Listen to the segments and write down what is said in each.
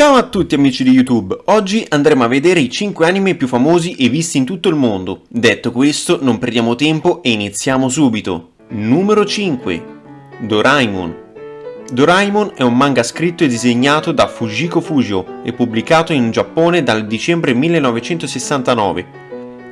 Ciao a tutti amici di YouTube, oggi andremo a vedere i 5 anime più famosi e visti in tutto il mondo. Detto questo, non perdiamo tempo e iniziamo subito. Numero 5. Doraemon. Doraemon è un manga scritto e disegnato da Fujiko Fujio e pubblicato in Giappone dal dicembre 1969.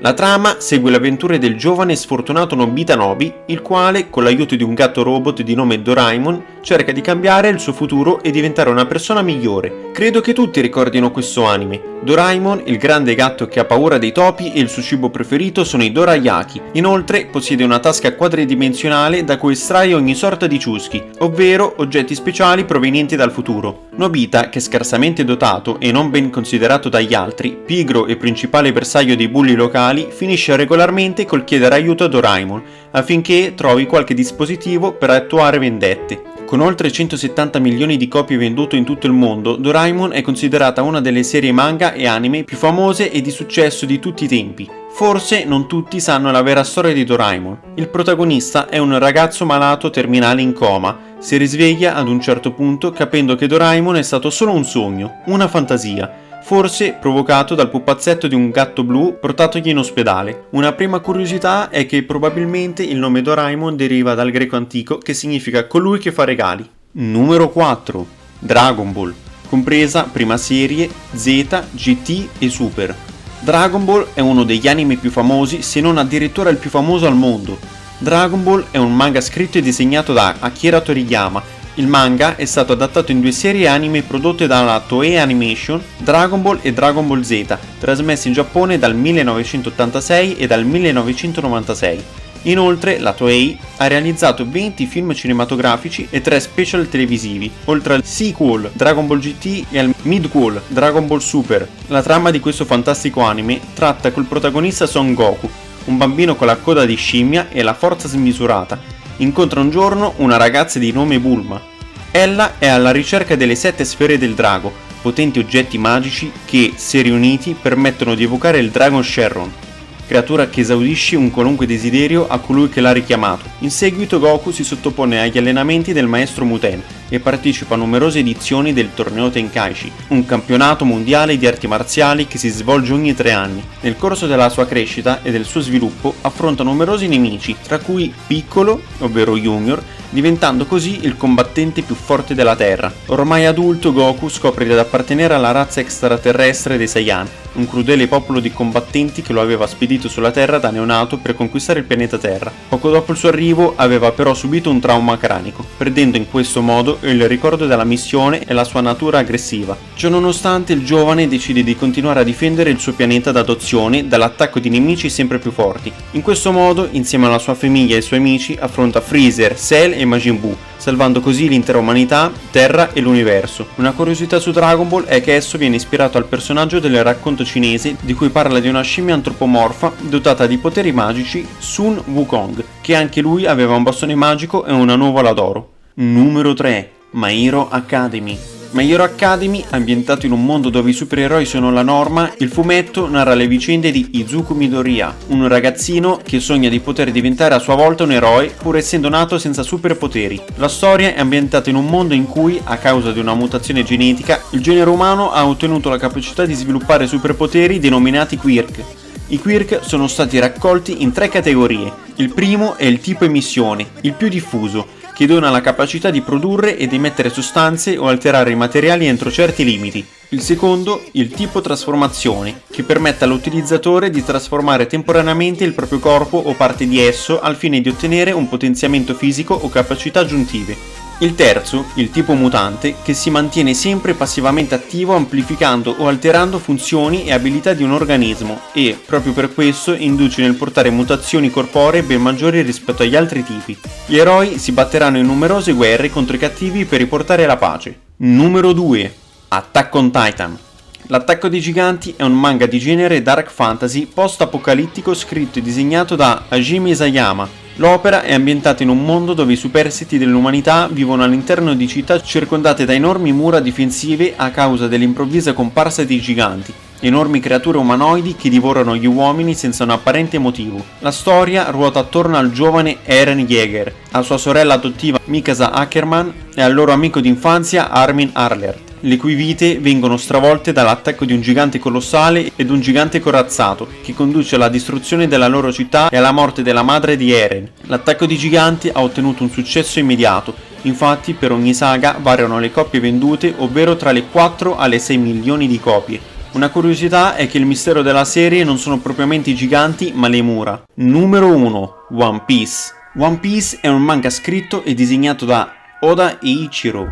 La trama segue le avventure del giovane e sfortunato Nobita Nobi, il quale, con l'aiuto di un gatto robot di nome Doraemon, cerca di cambiare il suo futuro e diventare una persona migliore. Credo che tutti ricordino questo anime. Doraemon, il grande gatto che ha paura dei topi e il suo cibo preferito sono i dorayaki. Inoltre possiede una tasca quadridimensionale da cui estrae ogni sorta di ciuschi, ovvero oggetti speciali provenienti dal futuro. Nobita, che è scarsamente dotato e non ben considerato dagli altri, pigro e principale bersaglio dei bulli locali, finisce regolarmente col chiedere aiuto a Doraemon affinché trovi qualche dispositivo per attuare vendette. Con oltre 170 milioni di copie vendute in tutto il mondo, Doraemon è considerata una delle serie manga e anime più famose e di successo di tutti i tempi. Forse non tutti sanno la vera storia di Doraemon. Il protagonista è un ragazzo malato terminale in coma. Si risveglia ad un certo punto capendo che Doraemon è stato solo un sogno, una fantasia, forse provocato dal pupazzetto di un gatto blu portatogli in ospedale. Una prima curiosità è che probabilmente il nome Doraemon deriva dal greco antico che significa colui che fa regali. Numero 4. Dragon Ball, compresa prima serie, Z, GT e Super. Dragon Ball è uno degli anime più famosi, se non addirittura il più famoso al mondo. Dragon Ball è un manga scritto e disegnato da Akira Toriyama. Il manga è stato adattato in due serie anime prodotte dalla Toei Animation, Dragon Ball e Dragon Ball Z, trasmesse in Giappone dal 1986 e dal 1996. Inoltre, la Toei ha realizzato 20 film cinematografici e 3 special televisivi, oltre al sequel Dragon Ball GT e al midquel Dragon Ball Super. La trama di questo fantastico anime tratta col protagonista Son Goku, un bambino con la coda di scimmia e la forza smisurata. Incontra un giorno una ragazza di nome Bulma. Ella è alla ricerca delle 7 sfere del drago, potenti oggetti magici che, se riuniti, permettono di evocare il Dragon Shenron, creatura che esaudisce un qualunque desiderio a colui che l'ha richiamato. In seguito Goku si sottopone agli allenamenti del maestro Muten e partecipa a numerose edizioni del torneo Tenkaichi, un campionato mondiale di arti marziali che si svolge ogni 3 anni. Nel corso della sua crescita e del suo sviluppo affronta numerosi nemici, tra cui Piccolo, ovvero Junior, diventando così il combattente più forte della Terra. Ormai adulto, Goku scopre di appartenere alla razza extraterrestre dei Saiyan, un crudele popolo di combattenti che lo aveva spedito sulla Terra da neonato per conquistare il pianeta Terra. Poco dopo il suo arrivo aveva però subito un trauma cranico, perdendo in questo modo il ricordo della missione e la sua natura aggressiva. Ciononostante, il giovane decide di continuare a difendere il suo pianeta d'adozione dall'attacco di nemici sempre più forti. In questo modo, insieme alla sua famiglia e ai suoi amici, affronta Freezer, Cell e Majin Buu, salvando così l'intera umanità, Terra e l'universo. Una curiosità su Dragon Ball è che esso viene ispirato al personaggio del racconto cinese di cui parla di una scimmia antropomorfa dotata di poteri magici, Sun Wukong, che anche lui aveva un bastone magico e una nuvola d'oro. Numero 3. My Hero Academy. My Hero Academy, ambientato in un mondo dove i supereroi sono la norma, il fumetto narra le vicende di Izuku Midoriya, un ragazzino che sogna di poter diventare a sua volta un eroe pur essendo nato senza superpoteri. La storia è ambientata in un mondo in cui, a causa di una mutazione genetica, il genere umano ha ottenuto la capacità di sviluppare superpoteri denominati quirk. I quirk sono stati raccolti in 3 categorie. Il primo è il tipo emissione, il più diffuso, che dona la capacità di produrre ed emettere sostanze o alterare i materiali entro certi limiti. Il secondo, il tipo trasformazione, che permette all'utilizzatore di trasformare temporaneamente il proprio corpo o parte di esso al fine di ottenere un potenziamento fisico o capacità aggiuntive. Il terzo, il tipo mutante, che si mantiene sempre passivamente attivo amplificando o alterando funzioni e abilità di un organismo e, proprio per questo, induce nel portare mutazioni corporee ben maggiori rispetto agli altri tipi. Gli eroi si batteranno in numerose guerre contro i cattivi per riportare la pace. Numero 2. Attack on Titan. L'Attacco dei Giganti è un manga di genere dark fantasy post-apocalittico scritto e disegnato da Hajime Isayama. L'opera è ambientata in un mondo dove i superstiti dell'umanità vivono all'interno di città circondate da enormi mura difensive a causa dell'improvvisa comparsa dei giganti, enormi creature umanoidi che divorano gli uomini senza un apparente motivo. La storia ruota attorno al giovane Eren Yeager, a sua sorella adottiva Mikasa Ackerman e al loro amico d'infanzia Armin Arlert. le cui vite vengono stravolte dall'attacco di un gigante colossale ed un gigante corazzato, che conduce alla distruzione della loro città e alla morte della madre di Eren. L'attacco di giganti ha ottenuto un successo immediato, infatti per ogni saga variano le copie vendute, ovvero tra le 4 alle 6 milioni di copie. Una curiosità è che il mistero della serie non sono propriamente i giganti, ma le mura. Numero 1. One Piece. One Piece è un manga scritto e disegnato da Oda Eiichiro.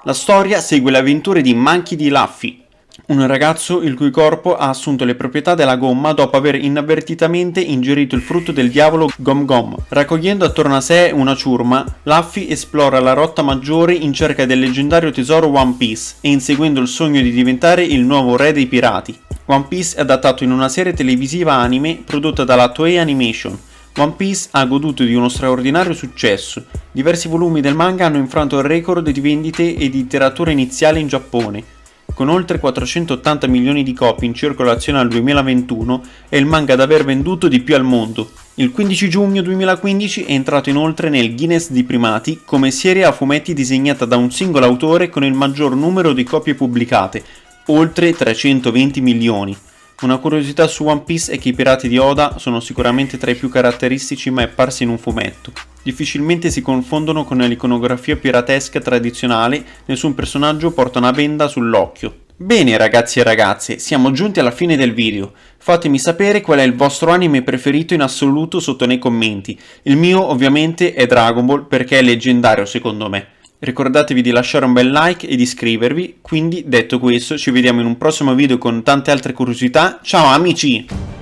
La storia segue le avventure di Monkey D. Luffy, un ragazzo il cui corpo ha assunto le proprietà della gomma dopo aver inavvertitamente ingerito il frutto del diavolo Gom Gom. Raccogliendo attorno a sé una ciurma, Luffy esplora la rotta maggiore in cerca del leggendario tesoro One Piece e inseguendo il sogno di diventare il nuovo re dei pirati. One Piece è adattato in una serie televisiva anime prodotta dalla Toei Animation. One Piece ha goduto di uno straordinario successo. Diversi volumi del manga hanno infranto il record di vendite e di tiratura iniziale in Giappone. Con oltre 480 milioni di copie in circolazione al 2021, è il manga ad aver venduto di più al mondo. Il 15 giugno 2015 è entrato inoltre nel Guinness dei primati come serie a fumetti disegnata da un singolo autore con il maggior numero di copie pubblicate, oltre 320 milioni. Una curiosità su One Piece è che i pirati di Oda sono sicuramente tra i più caratteristici mai apparsi in un fumetto. Difficilmente si confondono con l'iconografia piratesca tradizionale, nessun personaggio porta una benda sull'occhio. Bene ragazzi e ragazze, siamo giunti alla fine del video. Fatemi sapere qual è il vostro anime preferito in assoluto sotto nei commenti. Il mio ovviamente è Dragon Ball perché è leggendario secondo me. Ricordatevi di lasciare un bel like e di iscrivervi, quindi detto questo ci vediamo in un prossimo video con tante altre curiosità. Ciao amici!